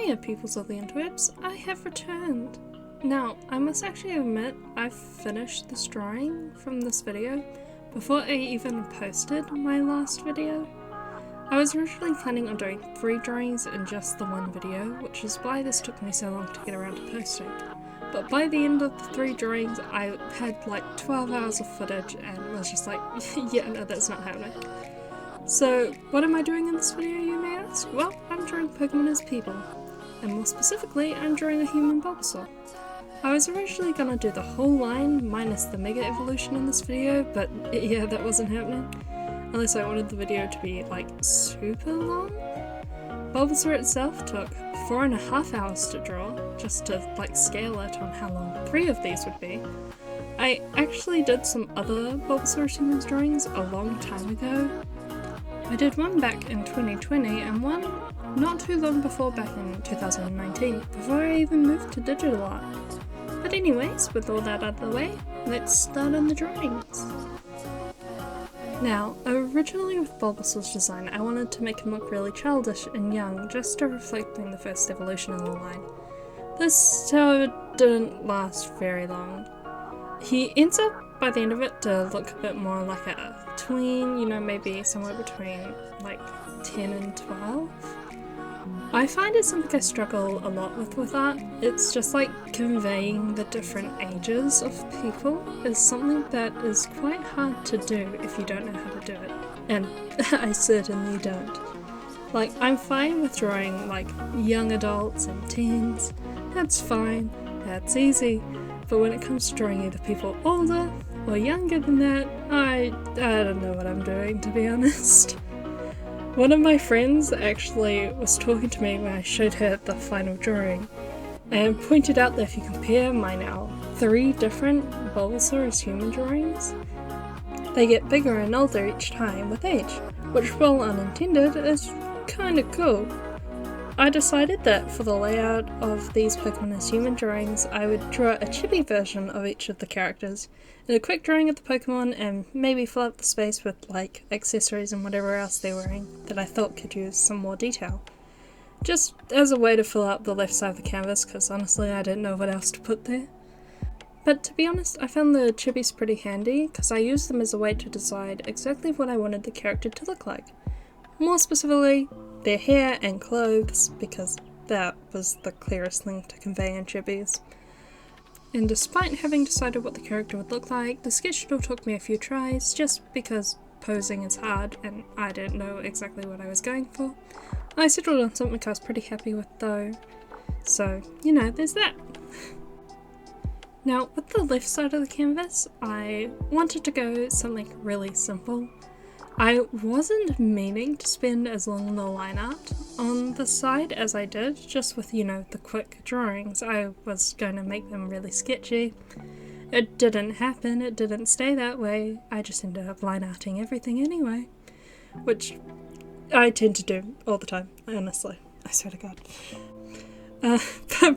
Hiya peoples of the interwebs, I have returned. Now, I must actually admit I've finished this drawing from this video before I even posted my last video. I was originally planning on doing 3 drawings in just the one video, which is why this took me so long to get around to posting. But by the end of the 3 drawings, I had like 12 hours of footage and was just like, yeah, no, that's not happening. So, what am I doing in this video, you may ask? Well, I'm drawing Pokemon as people, and more specifically, I'm drawing a human Bulbasaur. I was originally gonna do the whole line minus the Mega Evolution in this video, but yeah, that wasn't happening. Unless I wanted the video to be like super long. Bulbasaur itself took 4.5 hours to draw, just to like scale it on how long 3 of these would be. I actually did some other Bulbasaur humans drawings a long time ago. I did one back in 2020 and one not too long before back in 2019, before I even moved to digital art. But anyways, with all that out of the way, let's start on the drawings. Now, originally with Bulbasaur's design, I wanted to make him look really childish and young, just to reflecting the first evolution in the line. This, however, didn't last very long. He ends up, by the end of it, to look a bit more like a tween, you know, maybe somewhere between like 10 and 12. I find it's something I struggle a lot with art. It's just like conveying the different ages of people is something that is quite hard to do if you don't know how to do it. And I certainly don't. Like, I'm fine with drawing like young adults and teens. That's fine, that's easy. But when it comes to drawing either people older or younger than that, I don't know what I'm doing, to be honest. One of my friends actually was talking to me when I showed her the final drawing and pointed out that if you compare my now 3 different Bulbasaur as human drawings, they get bigger and older each time with age, which, while unintended, is kinda cool. I decided that for the layout of these Pokemon as human drawings, I would draw a chibi version of each of the characters, and a quick drawing of the Pokemon, and maybe fill up the space with like accessories and whatever else they're wearing that I thought could use some more detail. Just as a way to fill out the left side of the canvas, because honestly I didn't know what else to put there. But to be honest, I found the chibis pretty handy, because I used them as a way to decide exactly what I wanted the character to look like. More specifically, their hair and clothes, because that was the clearest thing to convey in chibis. And despite having decided what the character would look like, the sketch still took me a few tries, just because posing is hard and I didn't know exactly what I was going for. I settled on something I was pretty happy with though, so you know, there's that. Now, with the left side of the canvas, I wanted to go something really simple. I wasn't meaning to spend as long on the line art on the side as I did, just with, you know, the quick drawings. I was going to make them really sketchy. It didn't happen, it didn't stay that way. I just ended up line arting everything anyway, which I tend to do all the time, honestly. I swear to God.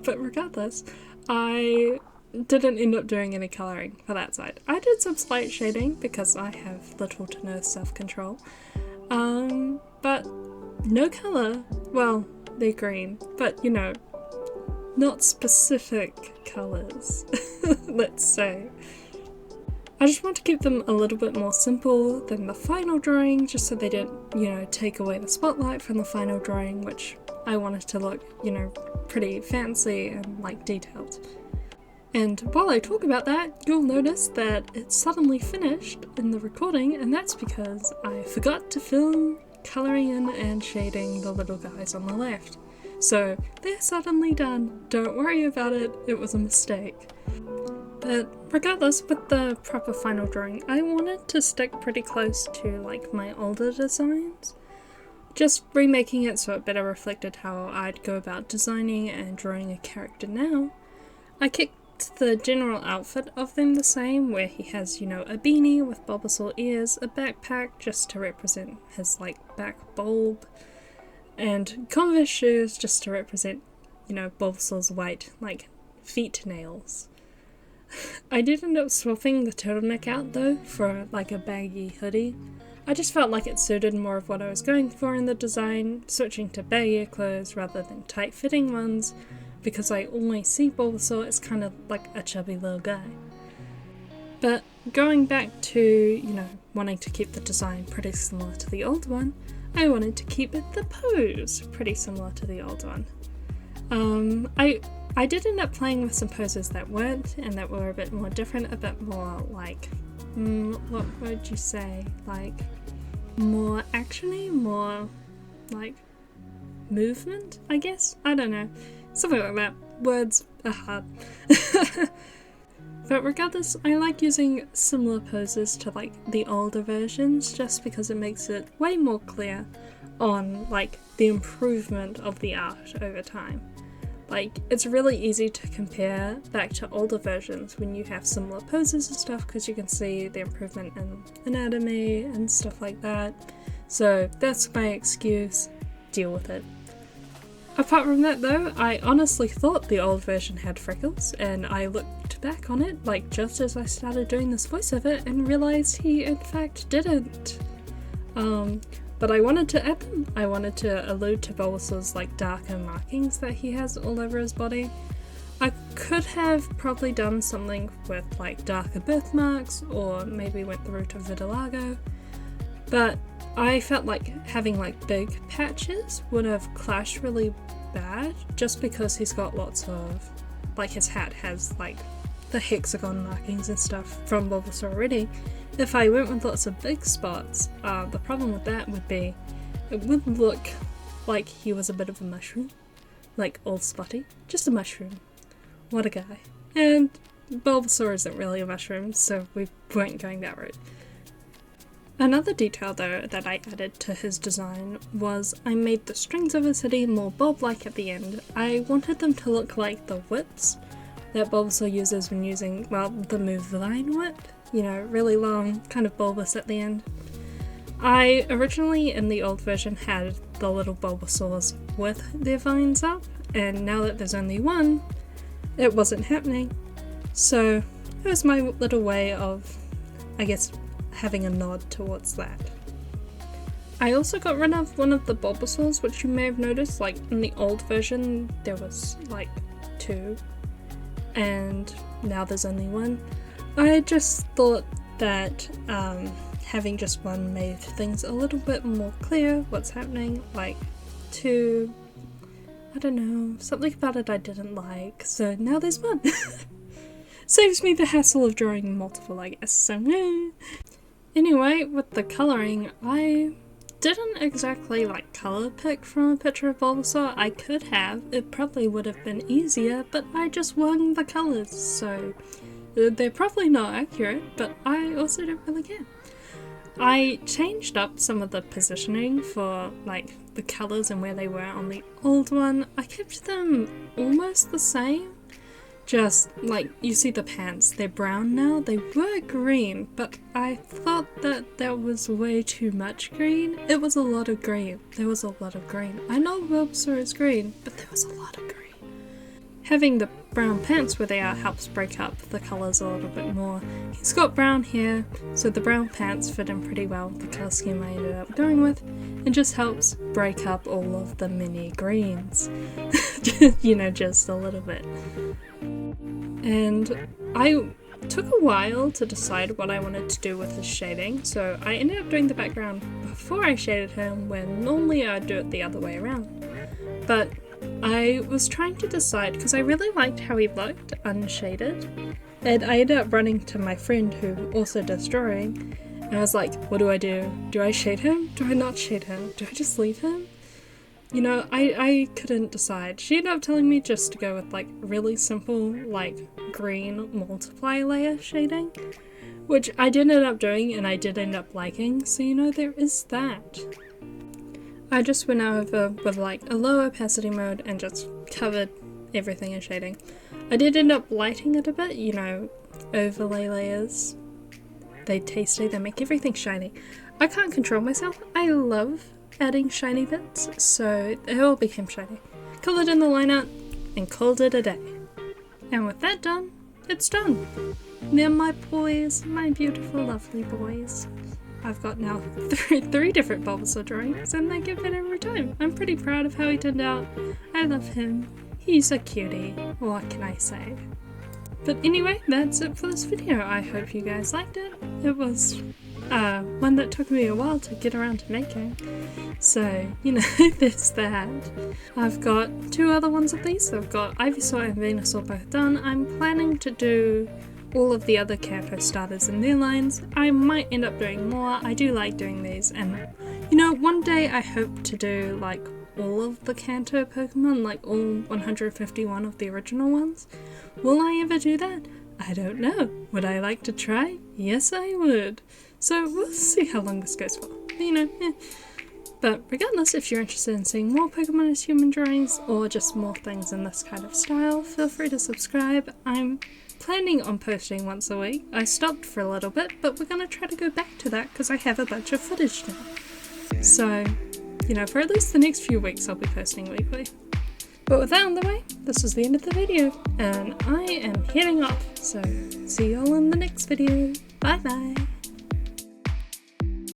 But regardless, I didn't end up doing any colouring for that side. I did some slight shading because I have little to no self-control, but no colour. Well, they're green, but you know, not specific colours, let's say. I just want to keep them a little bit more simple than the final drawing, just so they didn't, you know, take away the spotlight from the final drawing, which I wanted to look, you know, pretty fancy and like detailed. And while I talk about that, you'll notice that it's suddenly finished in the recording, and that's because I forgot to film colouring in and shading the little guys on the left. So they're suddenly done. Don't worry about it, it was a mistake. But regardless, with the proper final drawing, I wanted to stick pretty close to like my older designs. Just remaking it so it better reflected how I'd go about designing and drawing a character now. I kept the general outfit of them the same, where he has, you know, a beanie with Bulbasaur ears, a backpack just to represent his like back bulb, and Converse shoes just to represent, you know, Bulbasaur's white like feet nails. I did end up swapping the turtleneck out though for like a baggy hoodie. I just felt like it suited more of what I was going for in the design, switching to baggier clothes rather than tight-fitting ones, because I always see Bulbasaur as kind of like a chubby little guy. But going back to, wanting to keep the design pretty similar to the old one, I wanted to keep the pose pretty similar to the old one. I did end up playing with some poses that weren't, and that were a bit more different, a bit more like, what would you say, like, more actiony, more like movement, I guess? I don't know. Something like that. Words are hard. But regardless, I like using similar poses to like the older versions just because it makes it way more clear on like the improvement of the art over time. Like, it's really easy to compare back to older versions when you have similar poses and stuff because you can see the improvement in anatomy and stuff like that. So that's my excuse. Deal with it. Apart from that though, I honestly thought the old version had freckles, and I looked back on it like just as I started doing this voiceover and realised he in fact didn't. But I wanted to add them. I wanted to allude to Bulbasaur's like darker markings that he has all over his body. I could have probably done something with like darker birthmarks, or maybe went the route of vitiligo, but I felt like having like big patches would have clashed really bad just because he's got lots of, like his hat has like the hexagon markings and stuff from Bulbasaur already. If I went with lots of big spots, the problem with that would be it would look like he was a bit of a mushroom, like all spotty, just a mushroom. What a guy. And Bulbasaur isn't really a mushroom, so we weren't going that route. Another detail though that I added to his design was I made the strings of his hoodie more bob-like at the end. I wanted them to look like the whips that Bulbasaur uses when using, well, the move Vine Whip. Really long, kind of bulbous at the end. I originally, in the old version, had the little Bulbasaurs with their vines up, and now that there's only one, it wasn't happening. So it was my little way of, I guess, having a nod towards that. I also got rid of one of the Bulbasaurs, which you may have noticed, like in the old version there was like 2, and now there's only 1. I just thought that having just one made things a little bit more clear what's happening, like 2, I don't know, something about it I didn't like, so now there's 1. Saves me the hassle of drawing multiple, I guess, so Anyway, with the colouring, I didn't exactly like colour pick from a picture of Bulbasaur. I could have, it probably would have been easier, but I just wung the colours, so they're probably not accurate, but I also don't really care. I changed up some of the positioning for like the colours and where they were on the old one. I kept them almost the same. Just like, you see the pants, they're brown now. They were green, but I thought that that was way too much green. It was a lot of green. There was a lot of green. I know Bulbasaur is green, but there was a lot of green. Having the brown pants where they are helps break up the colours a little bit more. He's got brown hair, so the brown pants fit in pretty well with the colour scheme I ended up going with, and just helps break up all of the mini greens. Just a little bit. And I took a while to decide what I wanted to do with his shading, so I ended up doing the background before I shaded him, when normally I'd do it the other way around. But I was trying to decide, because I really liked how he looked unshaded, and I ended up running to my friend who also does drawing, and I was like, what do I do? Do I shade him? Do I not shade him? Do I just leave him? I couldn't decide. She ended up telling me just to go with like really simple like green multiply layer shading, which I did end up doing and I did end up liking, so there is that. I just went over with like a low opacity mode and just covered everything in shading. I did end up lighting it a bit, overlay layers. They tasty, they make everything shiny. I can't control myself. I love adding shiny bits, so it all became shiny. Coloured in the line art and called it a day. And with that done, it's done. They're my boys, my beautiful lovely boys. I've got now three different Bulbasaur drawings, and they get better every time. I'm pretty proud of how he turned out. I love him. He's a cutie. What can I say? But anyway, that's it for this video. I hope you guys liked it. It was one that took me a while to get around to making. So, you know, there's that. I've got 2 other ones of these. I've got Ivysaur and Venusaur both done. I'm planning to do all of the other Kanto starters in their lines. I might end up doing more. I do like doing these, and you know, one day I hope to do like all of the Kanto Pokemon, like all 151 of the original ones. Will I ever do that? I don't know. Would I like to try? Yes, I would. So we'll see how long this goes for. You know, But regardless, if you're interested in seeing more Pokemon as human drawings or just more things in this kind of style, feel free to subscribe. I'm planning on posting once a week. I stopped for a little bit, but we're going to try to go back to that because I have a bunch of footage now. So, you know, for at least the next few weeks I'll be posting weekly. But with that out of the way, this is the end of the video, and I am heading off. So, see y'all in the next video. Bye bye!